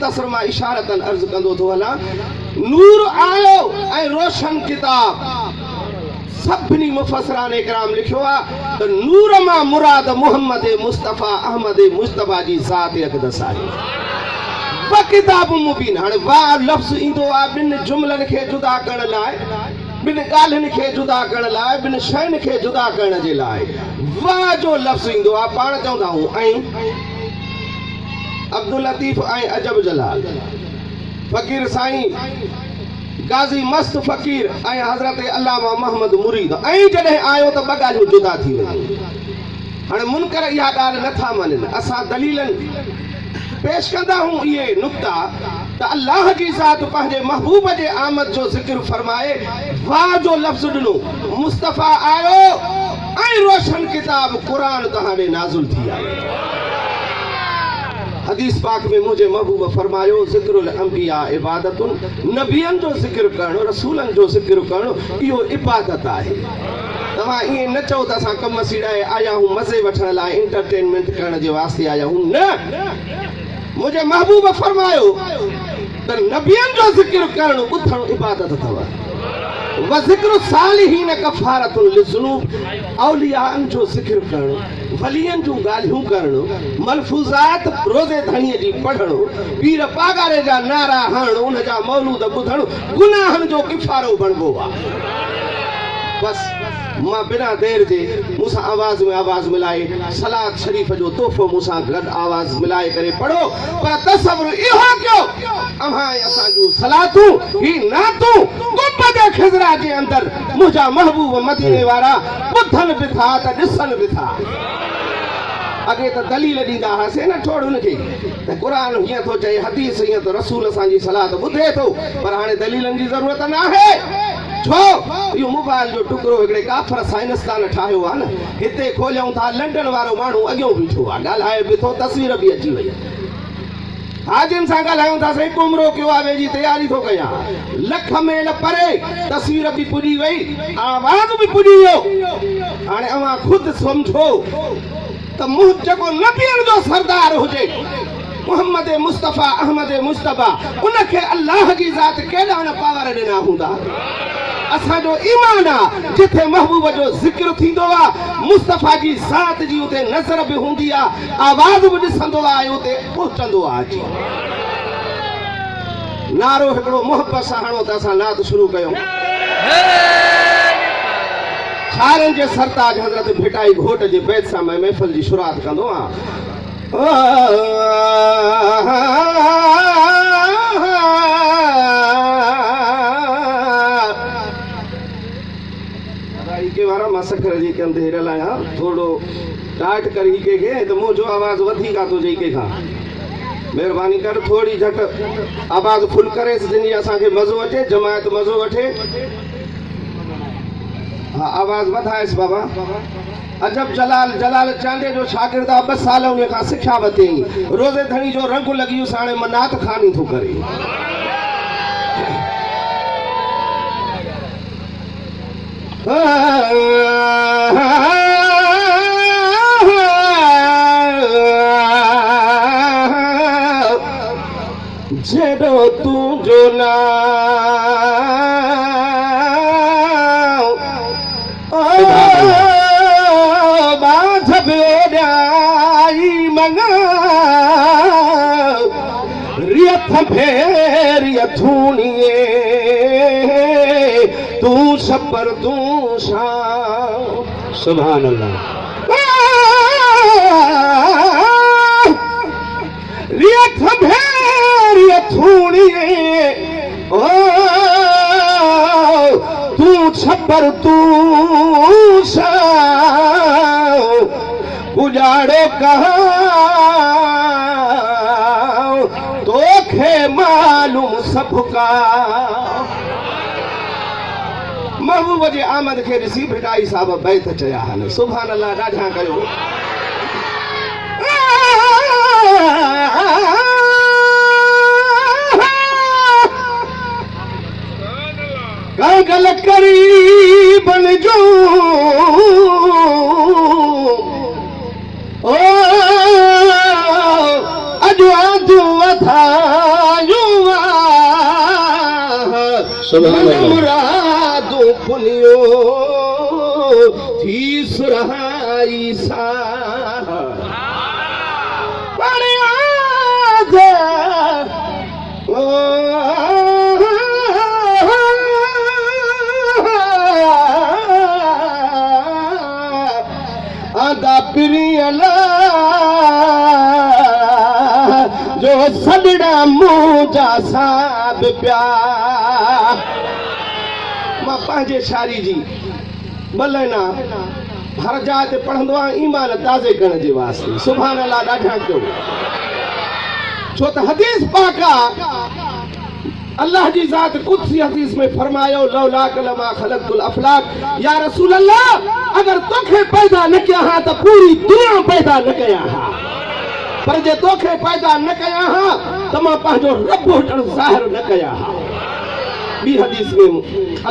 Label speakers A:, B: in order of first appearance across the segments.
A: मुख्तसर मां इशारतन अर्ज कंदो थो हला नूर आयो ऐं रोशन किताब सभिनी मुफसरान इकराम लिखियो आहे त नूर मां मुराद मोहम्मद मुस्तफ़ा अहमद मुस्तफ़ा जी ज़ात अक़दस आहे व किताब मुबीन। हाणे वाह लफ़्ज़ ईंदो आहे ॿिनि जुमलनि खे जुदा करण लाइ, ॿिनि ॻाल्हियुनि खे जुदा करण लाइ, ॿिनि शयुनि खे जुदा करण जे लाइ वाह जो लफ़्ज़ ईंदो आहे। पाण चवंदा आहियूं ऐं अब्दुल लतीफ़ ऐं अजब जलाल फ़कीर साईं गाज़ी मस्त फ़कीर ऐं हज़रत अल्लामा मोहम्मद मुरीद ऐं जॾहिं आयो त ॿ ॻाल्हियूं जुदा थी वयूं। हाणे मुनकर इहा ॻाल्हि नथा मञनि, असां दलीलनि पेश कंदा हूं इहे नुक्ता त अल्लाह जी ज़ात पंहिंजे महबूब जे आमद जो ज़िक्र फरमाए वाह जो लफ़्ज़ ॾिनो, मुस्तफ़ा आयो ऐं रोशन किताब क़ुरान तव्हां ॾे नाज़िल थी आहे। हदीस पाक में मुझे महबूब फरमायो ज़िक्रुल अंबिया इबादतुन, नबियन जो ज़िक्र करणो रसूलन जो ज़िक्र करणो इहो इबादत आहे। तव्हां ईअं न चओ त असां कम सीड़ाए आया हूं मज़े वठण लाइ एंटरटेनमेंट करण जे वास्ते आया हूं, न। मुझे महबूब फरमायो त नबियन जो ज़िक्र करणो ॿुधणो इबादत अथव। व ज़िक्र सालिहीन कफ़ारतुन लिज़ुनूब, औलियाअनि जो ज़िक्र करणो, वलियनि जूं ॻाल्हियूं करणो, मलफूज़ात रोज़े धणीअ जी पढ़णो, पीर पागारे जा नारा हणणो, उन जा मौलूद ॿुधणो गुनाहनि जो किफ़ारो बणबो आहे। बस मां बिना देर जे मूंसां आवाज़ में आवाज़ मिलाए सलात शरीफ़ जो तोहफ़ो मूंसां गॾु आवाज़ मिलाए करे पढ़ो, पर तसव्वुर इहो कयो अव्हां असां जूं सलातूं ही नातूं गुंबद ख़िज़रा जे अंदरि मुंहिंजा महबूब मदीने वारा ॿुधनि बि था त ॾिसनि बि था। अॻे त दलील ॾींदा हुआसीं न ठोड़ हुनखे त क़ुरान हीअं थो चए, हदीस हीअं त रसूल असांजी सलात ॿुधे थो, पर हाणे दलीलनि जी ज़रूरत न आहे। छो इहो मोबाइल जो टुकड़ो हिकिड़े काफ़र साइंसदान ठाहियो आहे न, हिते खोलियूं था लंडन वारो माण्हू अॻियों बीठो आहे, ॻाल्हाए बि थो, तस्वीर बि अची वई। हाजियुनि सां ॻाल्हायूं था साईं कुमरो कयो आहे, जी तयारी थो कयां, लख मेल परे तस्वीर बि पुॼी वई, आवाज़ बि पुॼी वियो। हाणे अव्हां ख़ुदि सम्झो त मूं जेको नबियनि जो सरदार हुजे मोहम्मद मुस्तफ़ा अहमद मुस्तफ़ा, उनखे अल्लाह जी ज़ात केॾा न पावर ॾिना हूंदा। असांजो ईमान आहे जिथे महबूब जो ज़िक्र थींदो आहे, मुस्तफ़ा जी ज़ात जी उते नज़र बि हूंदी आहे, आवाज़ बि ॾिसंदो आहे, उते पहुचंदो आहे अची। नारो हिकिड़ो मोहबत सां हणो त असां नात शुरू कयूं। सारनि जे सरताज हज़रत भिटाई घोट जे बैत सां मैं महफ़िल जी शुरूआत कंदो आहियां। के वारा मां सखर जी के अंदर हिरल आहियां, थोड़ो टाइट कर ही के त मुंहिंजो आवाज़ वधीक आहे तुंहिंजे के खां। महिरबानी कर थोड़ी झट आवाज़ फुल करे जिनी असांखे मज़ो अचे, जमायत मज़ो वठे। हाँ आवाज़ वधाएस बाबा। अजब जलाल जलाल चांडे जो शागिर्द 2 साल उन खां सिखिया वरिती, रोज़े धणी जो रंग लॻी हाणे मनात खानी थो करे। जेॾो तुंहिंजो नाम बाझ बेॾाई मङा रियथ फेरिय थूणीअ तूं छपर तूं शाम। सुभान अल्लाह। रियथ फेरिय थूणीअ ओ तूं छपर तूं शाम। उजाड़ो कहाँ तोखे मालूम सबका। महबूब जे आमद खे ॾिसी भिटाई साहब बैत चया आहिनि। सुभान अल्लाह, ॾाढा कयो। कागल करीबन जो ओ अॼु आंधू वधा मुरादूं पुनियो थी सुरहाई सा आदा प्रियला जो सदड़ा मुंहिंजा साब पिया मां पंहिंजे शारी जी मलना हर जाइ ते पढ़ंदो आहियां ईमान ताज़े करण जे वास्ते सुभान अल्लाह ॾाढा कयो छो त हदीस पाक अल्लाह जी ज़ात कुदसी हदीस में फरमायो लौला कलमा खलक़तुल अफलाक या रसूल अल्लाह अगर तोखे पैदा न कया हा त पूरी दुनिया पैदा न कया हा पर जे तोखे पैदा न कया हा त मां पंहिंजो रब हुजण ज़ाहिर न कया हा ॿी हदीस में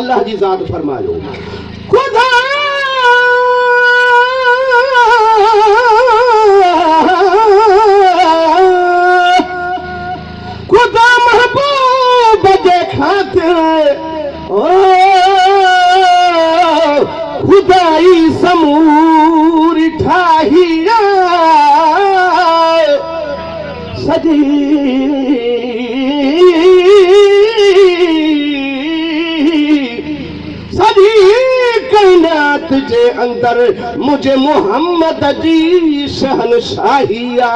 A: अल्लाह जी ज़ात फरमायो खुदा खुदा महबूब जे खातिर खुदाई समूर ठाहिया सजी सजी कायनात जे अंदर मुझे मोहम्मद जी शहनशाहिया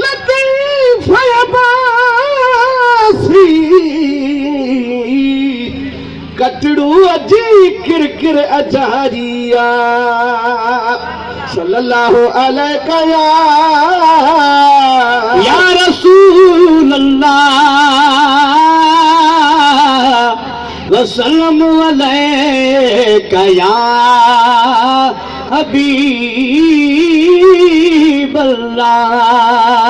A: लतीफ अब्बासी कटड़ू अजी किरकिर अजारिया सल्लल्लाहु अलैका या रसूल अल्लाह वसल्लम अलैका या हबीब अल्लाह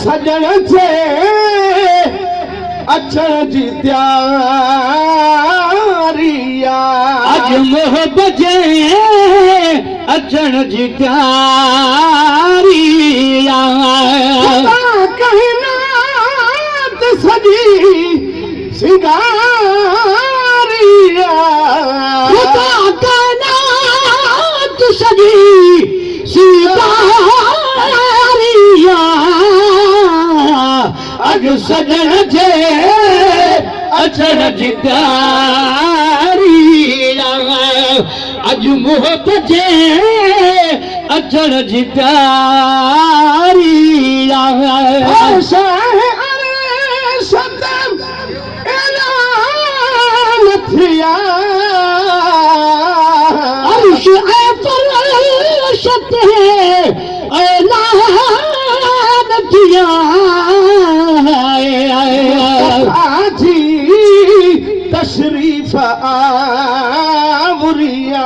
A: सजन थे अचण जी तैयारिया अज मोहब्बत जे अचण जी तैयारिया कायनात सजी सिंगारिया खुदा कायनात सजी सिंगारिया अज सजन जे अचण जी तैयारिया अज मोहब्बत जे अचण जी तैयारिया ऐलान थिया अर्श ऐं फर्श ते ऐलान थिया जी तशरीफ आवरिया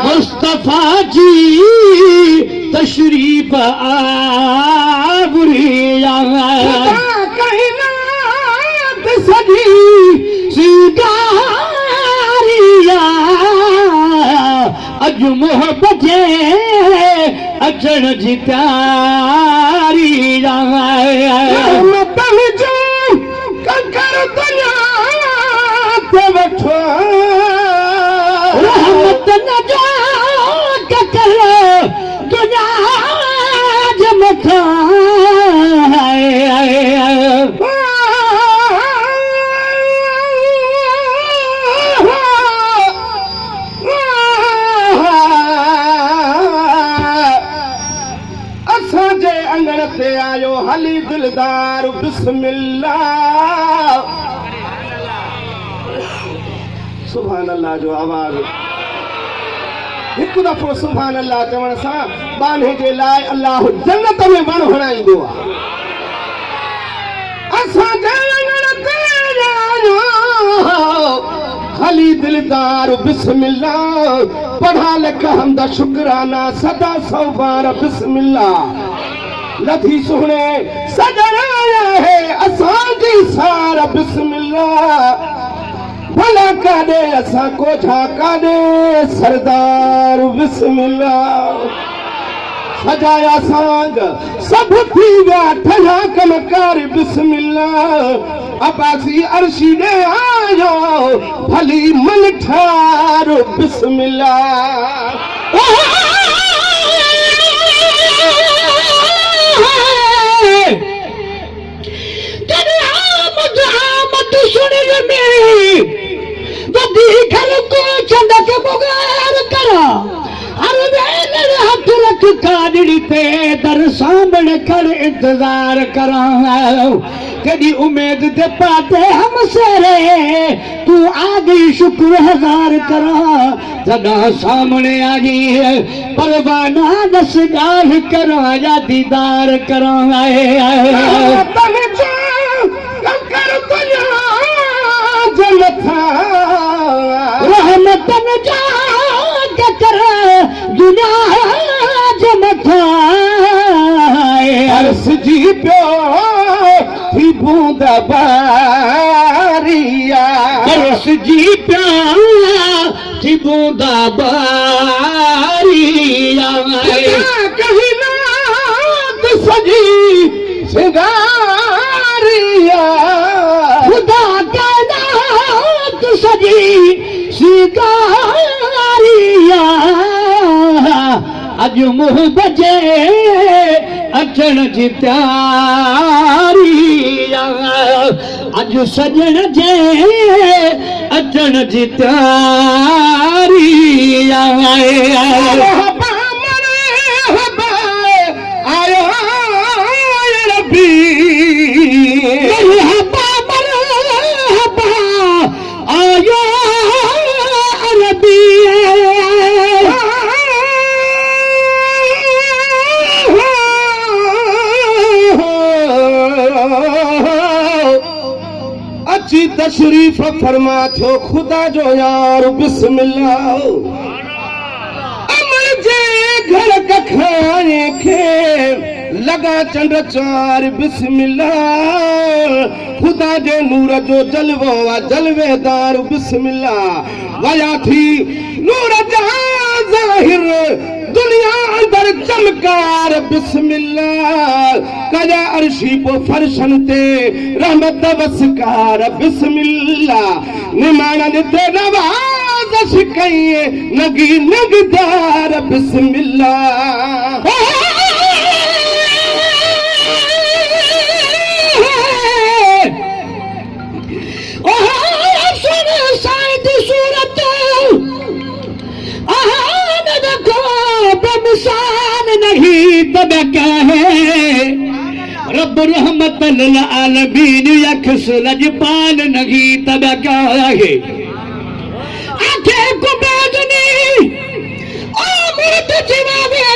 A: मुस्तफा जी तशरीफ आवरिया कायनात सजी सिंगारिया अज मोहब्बत जे अचण जी तैयारिया कंकर दुनिया ते वठो रहमत न जो कंकर दुनिया जे मथा असांजे अंगण ते आयो हली दिलदार बिस्मिल्लाह सुभान अल्लाह जो आवाज हिकु दफ़ो सुभान अल्लाह चवण सां बाने जे लाइ अल्लाह जन्नत में वण हणाईंदो आहे असांजे अंगण ते आयो हली दिलदार बिस्मिल्लाह पढ़ा लिखा हमदा शुक्राना सदा सौ बार बिस्मिल्लाह लथी सुहणे सजन आया है असांजी सार बिस्मिल्लाह भला काॾे असां कोठा काॾे सरदार बिस्मिल्लाह सजाया सांग सब थी विया ठहा कमकार बिस्मिल्लाह अब्बासी अर्शी ने आयो भली मन ठार बिस्मिल्लाह
B: तेरे आमद सुन में वदी घर को चंद के बगैर करा हर वेले हाथ रख कादड़ी पे दर सामने खड़े इंतजार करा कदी उम्मीद दे पाते हम सेरे तू आ गई शुक्र हजार करा जदा सामने आ गई परवाना दस गाल करा या दीदार करा आए
A: तन जा कंकर तुझा जलथा
B: रहमतन जा कर दुनिया जमथा
A: अर्श जी प्यो थी बूंद बारिया
B: अर्श जी प्या थी बूंदा बारिया
A: कहीं नात सजी सिंगारिया
B: खुदा का नात सजी सिंगारिया अज मुँह बजे अचण जी त्यारिया अज सजण जे अचण जी त्यारिया
A: मरहबा मरहबा आयो रब्बी
B: मरहबा मरहबा आयो रब्बी
A: अच्छी तशरीफ फरमा थो खुदा जो यार बिस्मिल्लाह अमर जे घर कखाए खे लगा चंड चार बिस्मिल्लाह खुदा जे नूर जो जलवो वा जलवेदार बिस्मिल्लाह वया थी नूर जहां जाहिर दुनिया अंदर चमकार बिस्मिल्लाह कया अर्शी पो फरशन ते रहमत वसकार बिस्मिल्लाह निमानन ते नवाज़ कई नगी नगदार बिस्मिल्लाह
B: नहीं तब क्या है रब रहमत लिल आलमीन यख्स लजपाल नहीं तब क्या है आखे कुबेदनी ओ मुर्द जवाबे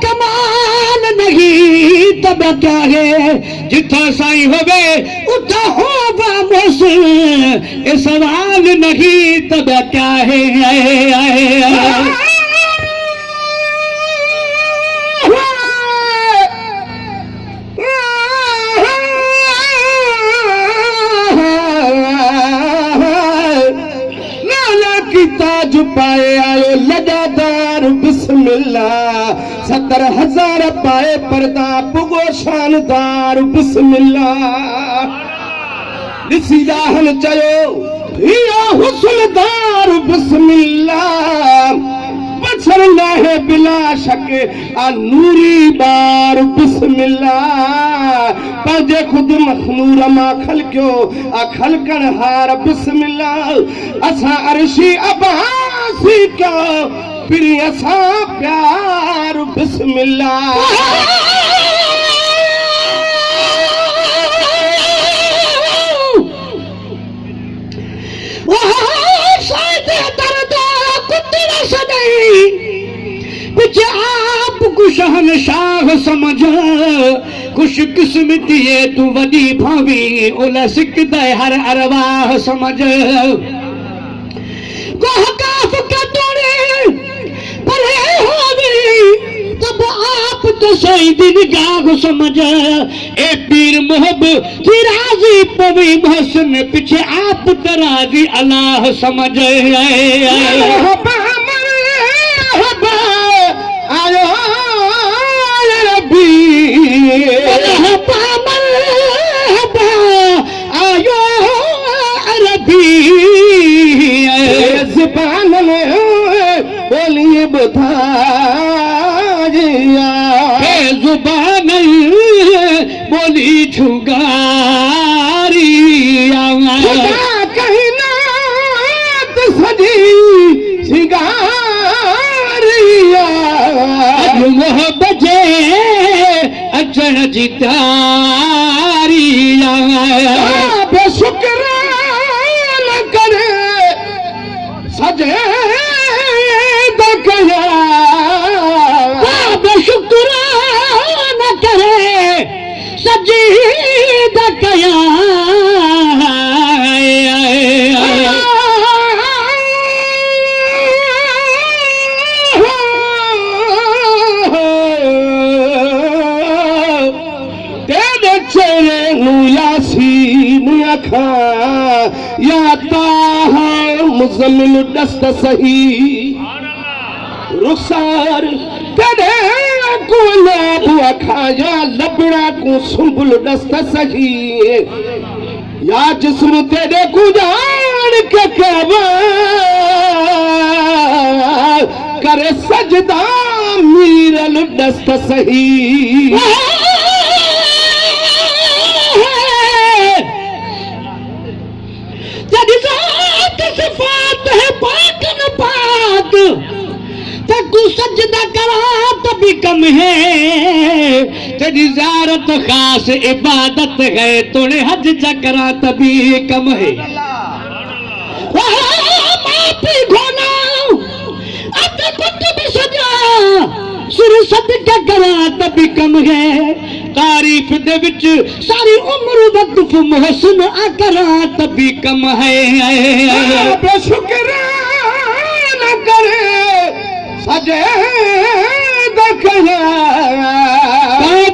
B: कमाल नहीं तब क्या है जिथा साई होवे उठा होगा मुस ये सवाल नहीं तब क्या है
A: ताज पाए आयो लगातार बिस्मिल्लाह 70,000 पाए पर्दा पुगो शानदार बिस्मिल्लाह ॾिसी जाहन चयो इहो हुस्नदार बिस्मिल्लाह बचर लाहे बिला शक आ नूरी बार बिस्मिल्लाह पंहिंजे खुद मखनूर मां खलकियो आ खलकण हार बिस्मिल्लाह असां अर्शी अब्बासी कयो पिरी असां प्यार बिस्मिल्लाह
B: आप को शहनशाह समझ खुश किस्मती है तू वडी भावी ओला सिकदा हर अरवाह समझ गोहकाफ का तोड़े परे होवी तब आप तो सही दिन गाग समझ ए पीर मोहब्बत फिराजी पवी महसन पीछे आप तराजी अल्लाह समझ
A: आयो रब्बी
B: आयो अरबी
A: ज़बान में बोलिए बुधारिया
B: जुबान बोली छुगारिया
A: कहीं ना सजी सिगारिया
B: मोहब्बत अचण जी तारिया
A: बेशुक्र न करे सजे दकया
B: बेशुक्र न करे सजी दकया
A: यासीन अखा याता है मुज़म्मिल दस्त सही रुखसार तेरे को लाभ अखा या लबड़ा को सुंबुल दस्त सही या जिस्म तेरे को जान के कहवा करे सजदा मीरल दस्त सही
B: सिफात है पाक न पाक तू सजदा करा तभी कम है तेरी ज़ियारत खास इबादत है तोड़े हज चकरा तभी कम है माफी घोना अब कुछ भी सजा सुर सदका करा तभी कम है तारीफ दे विच सारी उम्र वक्फ मोहसिन अकरा तभी कम है
A: बेशुक्र न करे सजे दकया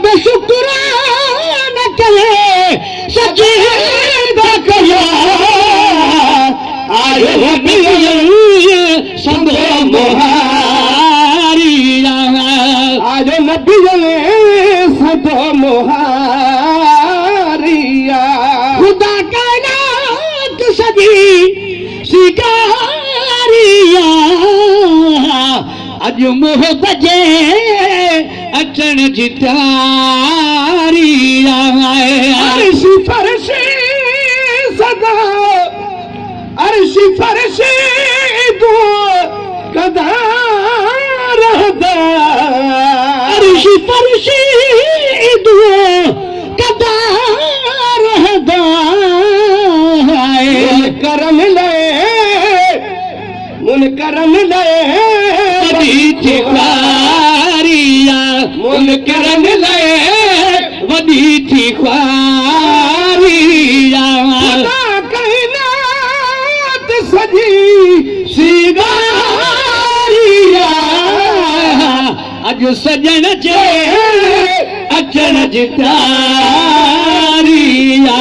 B: बेशुक्र न करे सजे दकया आयो संगो मोहारिया
A: आयो नबी सदो मोहारिया
B: खुदा कायनात सजी शिकारिया अज मोहब्बत अचण जी तारिया
A: अर्शी फरशी सदा अर्शी फरशी दो कदा रहदा
B: अर्शी फरशी दो कदा रहदा
A: करम ले मुन करम ले
B: बड़ी थिकारिया
A: मुन करम ले
B: बड़ी थिकारिया
A: कायनात सजी सिगारिया
B: अज सजन चे अचण जी तारिया